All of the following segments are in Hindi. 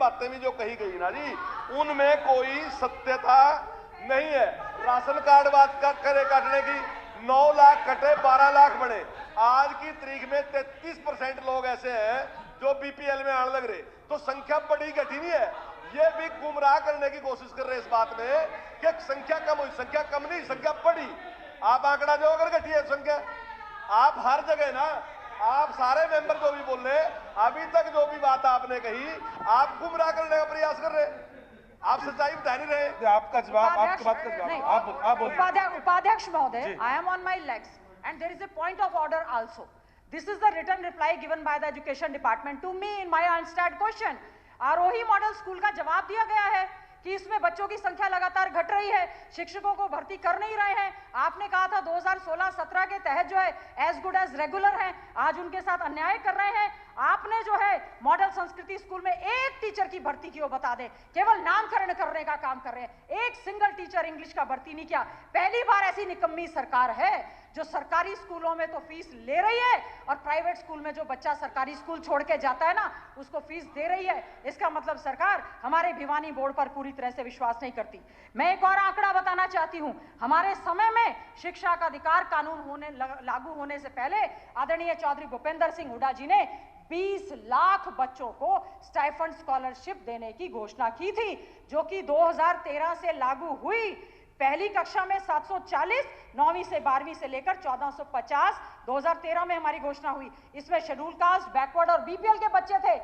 बातें भी जो कही गई ना जी, उनमें कोई सत्यता नहीं है। राशन कार्ड बात करे काटने की, 9 लाख कटे 12 लाख बने। आज की तारीख में 33% लोग ऐसे हैं जो बीपीएल में आने लग रहे। तो संख्या बड़ी घटी नहीं है, ये भी गुमराह करने की कोशिश कर रहे इस बात में कि संख्या कम हुई। संख्या कम नहीं, संख्या बढ़ी। आप आंकड़ा जो अगर घटी है संख्या, आप हर जगह ना, आप सारे मेंबर जो भी बोल रहे, अभी तक जो भी बात आपने कही, आप गुमराह करने का प्रयास कर रहे, आप सच्चाई बता नहीं रहे। आपका जवाब, आपकी बात का जवाब आप बोलिए। उपाध्यक्ष महोदय, I am on my legs and there is a point of order also. This is the written reply given by the education department to me in my unstated question. Aarohi model school का जवाब दिया गया है कि इसमें बच्चों की संख्या लगातार घट रही है, शिक्षकों को भर्ती कर नहीं रहे हैं। आपने कहा था 2016-17 के तहत जो है एज गुड एज रेगुलर हैं, आज उनके साथ अन्याय कर रहे हैं। आपने जो है मॉडल संस्कृति स्कूल में एक टीचर की भर्ती की, वो बता दें, केवल नामकरण करने का काम कर रहे हैं। एक सिंगल टीचर इंग्लिश का भर्ती नहीं किया। पहली बार ऐसी निकम्मी सरकार है जो सरकारी स्कूलों में तो फीस ले रही है और प्राइवेट स्कूल में जो बच्चा सरकारी स्कूल छोड़ के जाता है ना, उसको फीस दे रही है। इसका मतलब सरकार हमारे भिवानी बोर्ड पर पूरी तरह से विश्वास नहीं करती। मैं एक और आंकड़ा बताना चाहती हूं। हमारे समय में शिक्षा का अधिकार कानून लागू होने से पहले आदरणीय चौधरी भूपेंद्र सिंह हुड्डा जी ने 20 लाख बच्चों को स्टाइफंड स्कॉलरशिप देने की घोषणा की थी, जो कि 2013 से लागू हुई। पहली कक्षा में 740, 9वीं से 12वीं से लेकर 1450 2013 में हमारी घोषणा हुई। इसमें शेड्यूल कास्ट, बैकवर्ड और बीपीएल के बच्चे थे।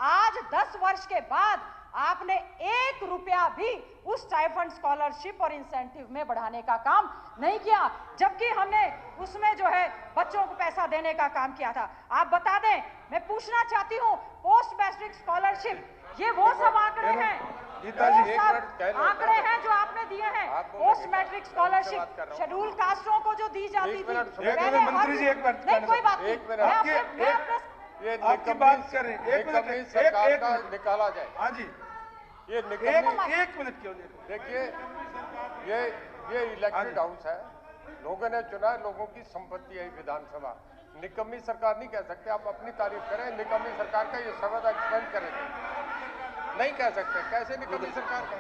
आज 10 वर्ष के बाद आपने 1 रुपया भी उस स्टाइफंड स्कॉलरशिप और इंसेंटिव में बढ़ाने का काम नहीं किया, जबकि हमने उसमें जो है बच्चों को पैसा देने का काम किया था। आप बता दें, मैं पूछना चाहती हूँ, पोस्ट मैट्रिक स्कॉलरशिप, ये वो सब आंकड़े हैं, आंकड़े हैं जो आपने दिए हैं। पोस्ट मैट्रिक स्कॉलरशिप शेड्यूल कास्टों को जो दी जाती थी, मंत्री जी एक मिनट, नहीं कोई बात नहीं, आपकी बात करें, एक मिनट सरकार का निकाला जाए। हाँ जी, ये एक मिनट क्यों? देखिए, ये इलेक्टेड हाउस है, लोगों ने चुना है, लोगों की संपत्ति है विधानसभा। निकम्मी सरकार नहीं कह सकते। आप अपनी तारीफ करें, निकम्मी सरकार का ये शब्द एक्सपेंड करें, नहीं कह सकते। कैसे निकम्मी सरकार का?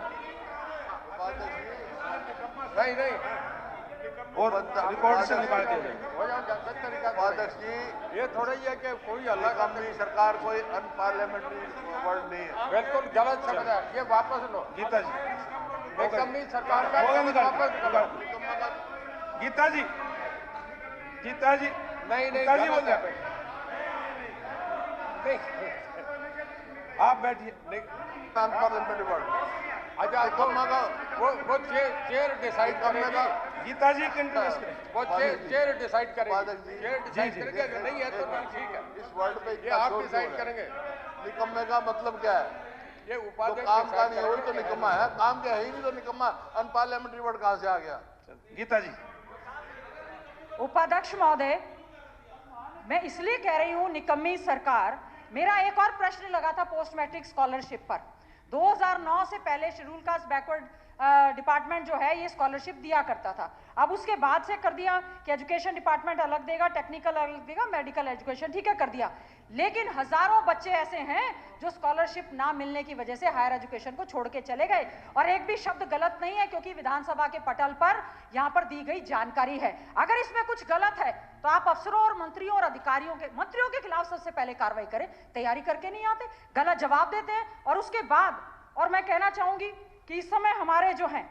नहीं और रिकॉर्ड से निकाल दिया हो जाओ तरीका जी। ये थोड़ा ही है कि कोई अलग अपनी सरकार कोई अनपार्लियामेंट्री वर्ड नहीं है, बिल्कुल गलत शब्द है, ये वापस लो। गीता जी, निकम्मी सरकार का वापस करो। गीता जी, गीता जी, नहीं गीता जी बोल रहे हैं, आप बैठिए। Unparliamentary word. अच्छा, वो चेयर डिसाइड करेगा। गीता जी कंटिन्यूस करें, वो चेयर डिसाइड करेगी। चेयर डिसाइड करेंगे, अगर नहीं है तो ठीक है। इस वर्ड पे ये आप डिसाइड करेंगे। निकम्मे का मतलब क्या है? ये तो उपाध्यक्ष काम का नहीं, वही तो निकम्मा है। काम क्या है ही नहीं तो निकम्मा। अनपार्लियामेंट्री वर्ड कहां से आ गया? गीता जी। उपाध्यक्ष महोदय, मैं इसलिए कह रही हूं निकम्मी सरकार। मेरा एक और प्रश्न लगा था पोस्ट मैट्रिक स्कॉलरशिप पर। 2009 से पहले शेड्यूल कास्ट बैकवर्ड डिपार्टमेंट जो है ये स्कॉलरशिप दिया करता था। अब उसके बाद से कर दिया कि एजुकेशन डिपार्टमेंट अलग देगा, टेक्निकल अलग देगा, मेडिकल एजुकेशन, ठीक है, कर दिया। लेकिन हजारों बच्चे ऐसे हैं जो स्कॉलरशिप ना मिलने की वजह से हायर एजुकेशन को छोड़ के चले गए। और एक भी शब्द गलत नहीं है, क्योंकि विधानसभा के पटल पर यहाँ पर दी गई जानकारी है। अगर इसमें कुछ गलत है तो आप अफसरों और मंत्रियों और अधिकारियों के खिलाफ सबसे पहले कार्रवाई करें। तैयारी करके नहीं आते, गलत जवाब देते हैं। और उसके बाद, और मैं कहना चाहूंगी कि इस समय हमारे जो हैं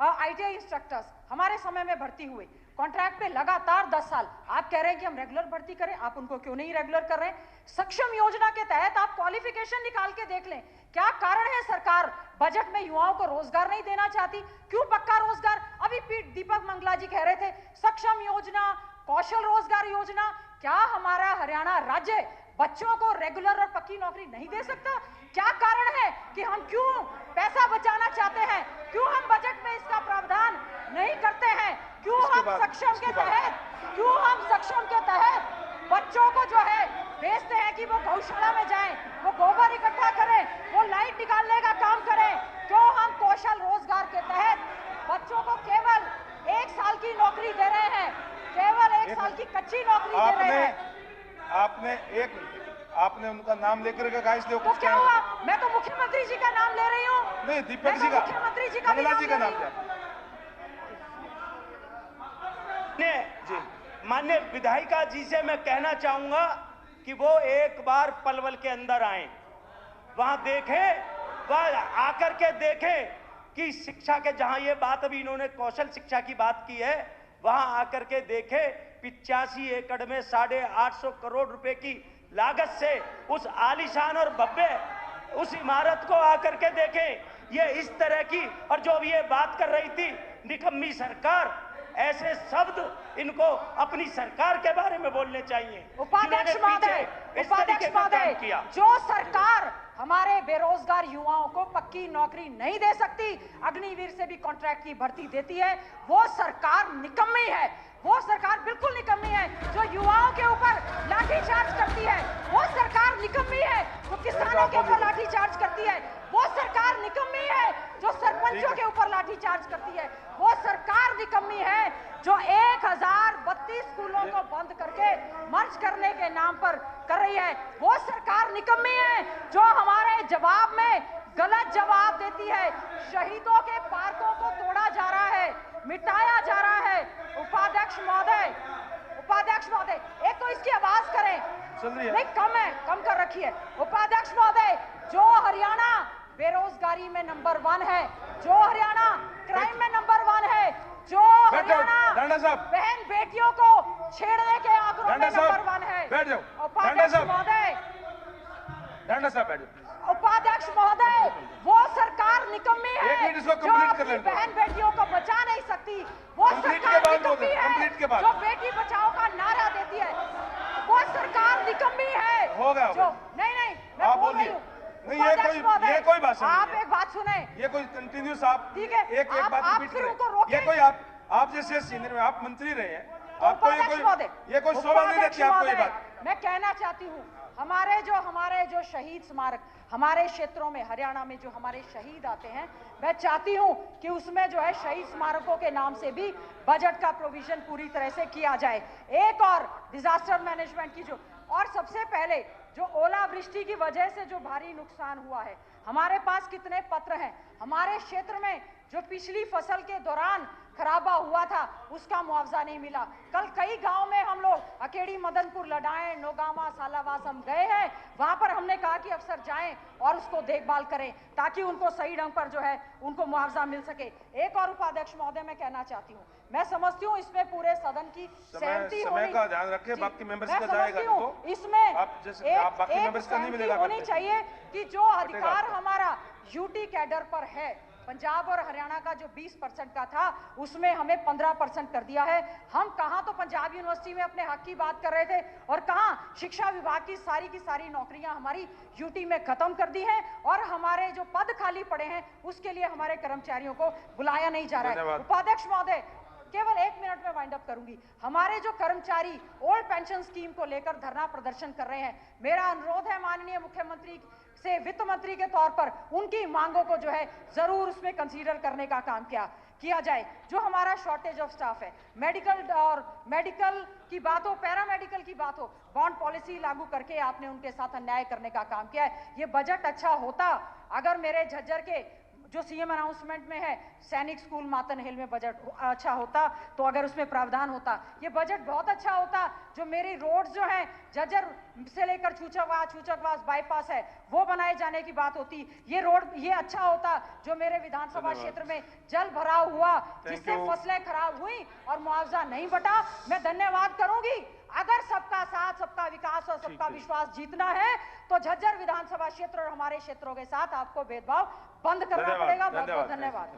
आईटीआई इंस्ट्रक्टर्स हमारे समय में भर्ती हुए कॉन्ट्रैक्ट पे लगातार 10 साल। आप कह रहे हैं कि हम रेगुलर भर्ती करें, आप उनको क्यों नहीं रेगुलर कर रहे हैं? सक्षम योजना के तहत आप क्वालिफिकेशन निकाल के देख लें। क्या कारण है सरकार बजट में युवाओं को रोजगार नहीं देना चाहती? क्यों पक्का रोजगार? अभी दीपक मंगला जी कह रहे थे सक्षम योजना, कौशल रोजगार योजना। क्या हमारा हरियाणा राज्य बच्चों को रेगुलर और पक्की नौकरी नहीं दे सकता? क्या कारण है कि हम क्यों पैसा बचाना चाहते हैं, क्यों हम बजट में इसका प्रावधान नहीं करते हैं? क्यों हम सक्षम के तहत बच्चों को जो है भेजते हैं कि वो गौशाला में जाएं, वो गोबर इकट्ठा करें, वो लाइट निकालने का काम करें? क्यों हम कौशल रोजगार के तहत बच्चों को केवल 1 साल की नौकरी दे रहे हैं, केवल 1 साल की कच्ची नौकरी दे रहे हैं? आपने उनका नाम लेकर कहा, इसलिए तो क्या हुआ? मैं तो मुख्यमंत्री जी का नाम ले रही हूँ। नहीं, दीपक जी का, मुख्यमंत्री जी का भी मंगला जी का ले नाम रही क्या? जी, माननीय विधायिका जी से मैं कहना चाहूंगा कि वो एक बार पलवल के अंदर आए, वहां देखें, वह आकर के देखें कि शिक्षा के जहां ये बात अभी इन्होंने कौशल शिक्षा की बात की है, वहां आकर के देखें 85 एकड़ में 850 करोड़ रुपए की लागत से उस आलीशान और भव्य उस इमारत को आकर के देखें। ये इस तरह की, और जो भी ये बात कर रही थी निकम्मी सरकार, ऐसे शब्द इनको अपनी सरकार के बारे में बोलने चाहिए। उपाध्यक्ष जिन्होंने महोदय, पीछे इस उपाध्यक्ष तरीके का काम महोदय, किया। जो सरकार हमारे बेरोजगार युवाओं को पक्की नौकरी नहीं दे सकती, अग्निवीर से भी कॉन्ट्रैक्ट की भर्ती देती है, वो सरकार निकम्मी है। वो सरकार बिल्कुल निकम्मी है जो युवाओं के ऊपर लाठीचार्ज करती है। वो सरकार निकम्मी है जो किसानों के ऊपर लाठीचार्ज करती है। वो सरकार निकम्मी है जो सरपंचों के ऊपर लाठीचार्ज करती है। वो सरकार निकम्मी है जो 1032 स्कूलों को बंद करके मर्ज करने के नाम पर कर रही है। वो सरकार निकम्मी है जो हमारे जवाब में गलत जवाब देती है। शहीदों के पार्कों को तोड़ा जा रहा है, मिटाया जा रहा है। उपाध्यक्ष महोदय, एक तो इसकी आवाज करें, नहीं कम है, कम कर रखी है। उपाध्यक्ष महोदय, जो हरियाणा बेरोजगारी में नंबर 1 है, जो हरियाणा क्राइम में नंबर 1 है, जो हरियाणा बहन बेटियों को छेड़ने के आंकड़ों में नंबर 1 है। बैठ जाओ। उपाध्यक्ष महोदय, उपाध्यक्ष महोदय, वो सरकार निकम्मी है जो अपनी बहन बेटियों को बचा नहीं सकती। वो सरकार निकम्मी है जो बेटी बचाओ का नारा देती है। वो सरकार निकम्मी है जो नहीं मैं बोल रही हूँ। ये कोई बात नहीं। आप एक बात सुने, ये कोई कंटिन्यूस आप ठीक है, एक बात आप रिपीट फिर करें। उनको रोकें। ये कोई आप जैसे सीनियर में आप मंत्री रहे हैं, आपको ये कोई शोभा नहीं देती आपको ये बात। मैं कहना चाहती हूँ, हमारे जो शहीद स्मारक हमारे क्षेत्रों में, हरियाणा में जो हमारे शहीद आते हैं, मैं चाहती हूं कि उसमें जो है शहीद स्मारकों के नाम से भी बजट का प्रोविजन पूरी तरह से किया जाए। एक और डिजास्टर मैनेजमेंट की और सबसे पहले जो ओलावृष्टि की वजह से जो भारी नुकसान हुआ है, हमारे पास कितने पत्र हैं। हमारे क्षेत्र में जो पिछली फसल के दौरान खराबा हुआ था उसका मुआवजा नहीं मिला। कल कई गांव में हम लोग अकेड़ी, मदनपुर, लडाएं, नौगावा, सालावास हम गए हैं। वहां पर हमने कहा कि अफसर जाएं और उसको देखभाल करें ताकि उनको सही ढंग पर जो है उनको मुआवजा मिल सके। एक और उपाध्यक्ष महोदय मैं कहना चाहती हूँ, मैं समझती हूँ इसमें पूरे सदन की सहमति समय का ध्यान रखें, बाकी मेंबर्स का जाएगा तो इसमें आप बाकी मेंबर्स का नहीं मिलेगा। होनी चाहिए कि जो अधिकार हमारा यूटी कैडर पर है, पंजाब और हरियाणा का जो 20% का था उसमें हमें 15% कर दिया है। हम कहां तो पंजाब यूनिवर्सिटी में अपने हक की बात कर रहे थे और कहां शिक्षा विभाग की सारी नौकरियां हमारी यूटी में खत्म कर दी हैं और हमारे जो पद खाली पड़े हैं उसके लिए हमारे कर्मचारियों को बुलाया नहीं जा रहा है। उपाध्यक्ष महोदय, केवल 1 मिनट में वाइंड अप करूंगी। हमारे जो कर्मचारी ओल्ड पेंशन स्कीम को लेकर धरना प्रदर्शन कर रहे हैं, मेरा अनुरोध है माननीय मुख्यमंत्री से, वित्त मंत्री के तौर पर उनकी मांगों को जो है जरूर उसमें कंसीडर करने का काम किया जाए। जो हमारा शॉर्टेज ऑफ स्टाफ है, मेडिकल की बात हो, पैरामेडिकल की बात हो, बॉन्ड पॉलिसी लागू करके आपने उनके साथ अन्याय करने का काम किया है। ये बजट अच्छा होता अगर मेरे झज्जर के जो सीएम अनाउंसमेंट में है सैनिक स्कूल मातन हिल में बजट अच्छा होता तो अगर उसमें प्रावधान होता, ये बजट बहुत अच्छा होता। जो मेरी रोड जो है झज्जर से लेकर छूचकवास बाईपास है वो बनाए जाने की बात होती, ये रोड ये अच्छा होता। जो मेरे विधानसभा क्षेत्र में जल भराव हुआ जिससे फसलें खराब हुई और मुआवजा नहीं बटा, मैं धन्यवाद करूंगी। अगर सबका साथ, सबका विकास और सबका विश्वास जीतना है तो झज्जर विधानसभा क्षेत्र और हमारे क्षेत्रों के साथ आपको भेदभाव बंद करना पड़ेगा। बहुत बहुत धन्यवाद।